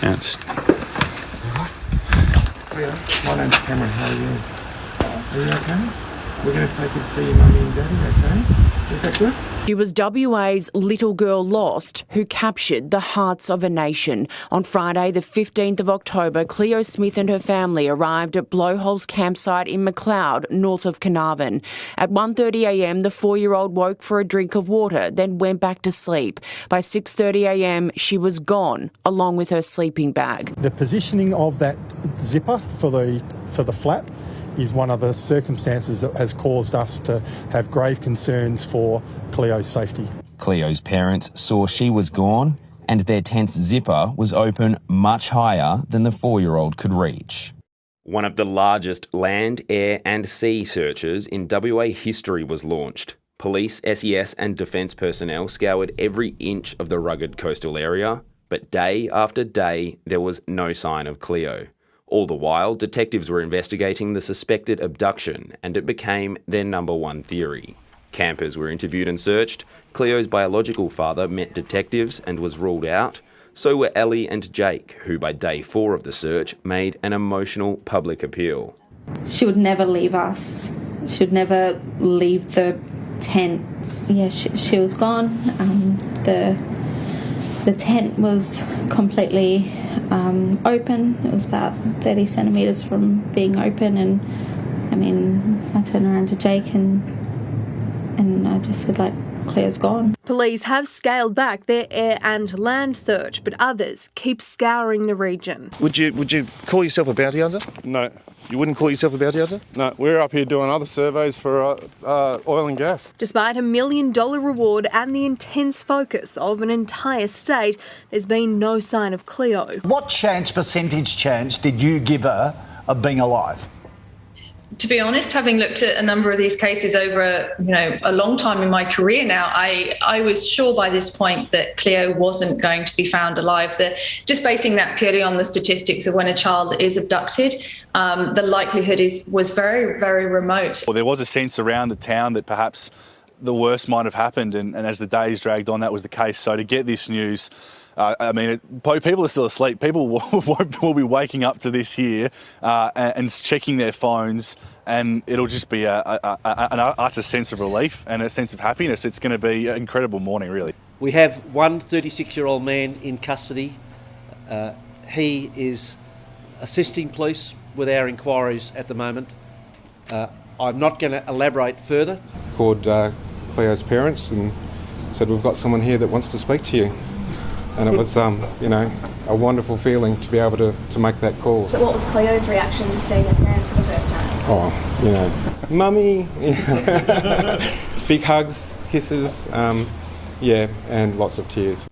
Yeah, just... My name's Cameron, how are you? Are you okay? We're going to take you to see your mummy and daddy, okay? Is that good? She was WA's little girl lost who captured the hearts of a nation. On Friday, the 15th of October, Cleo Smith and her family arrived at Blowhole's campsite in McLeod, north of Carnarvon. At 1:30am, the 4-year-old woke for a drink of water, then went back to sleep. By 6:30am, she was gone, along with her sleeping bag. The positioning of that zipper for the flap is one of the circumstances that has caused us to have grave concerns for Cleo's safety. Cleo's parents saw she was gone and their tent's zipper was open much higher than the 4-year-old could reach. One of the largest land, air and sea searches in WA history was launched. Police, SES and defence personnel scoured every inch of the rugged coastal area, but day after day there was no sign of Cleo. All the while, detectives were investigating the suspected abduction, and it became their number one theory. Campers were interviewed and searched. Cleo's biological father met detectives and was ruled out. So were Ellie and Jake, who by day 4 of the search made an emotional public appeal. She would never leave us. She would never leave the tent. Yeah, she was gone. The tent was completely open. It was about 30 centimetres from being open, and I turned around to Jake and I just said, Cleo's gone. Police have scaled back their air and land search, but others keep scouring the region. Would you call yourself a bounty hunter? No. You wouldn't call yourself a bounty hunter? No, we're up here doing other surveys for oil and gas. Despite $1 million reward and the intense focus of an entire state, there's been no sign of Cleo. What percentage chance did you give her of being alive? To be honest, having looked at a number of these cases over a long time in my career now, I was sure by this point that Cleo wasn't going to be found alive. Just basing that purely on the statistics of when a child is abducted, the likelihood was very, very remote. Well, there was a sense around the town that perhaps the worst might have happened, and as the days dragged on, that was the case. So to get this news, people are still asleep. People will be waking up to this here and checking their phones, and it'll just be an utter sense of relief and a sense of happiness. It's going to be an incredible morning, really. We have one 36-year-old man in custody. He is assisting police with our inquiries at the moment. I'm not going to elaborate further. Called Cleo's parents and said, we've got someone here that wants to speak to you. And it was, a wonderful feeling to be able to make that call. So what was Cleo's reaction to seeing her parents for the first time? Oh, mummy, big hugs, kisses, and lots of tears.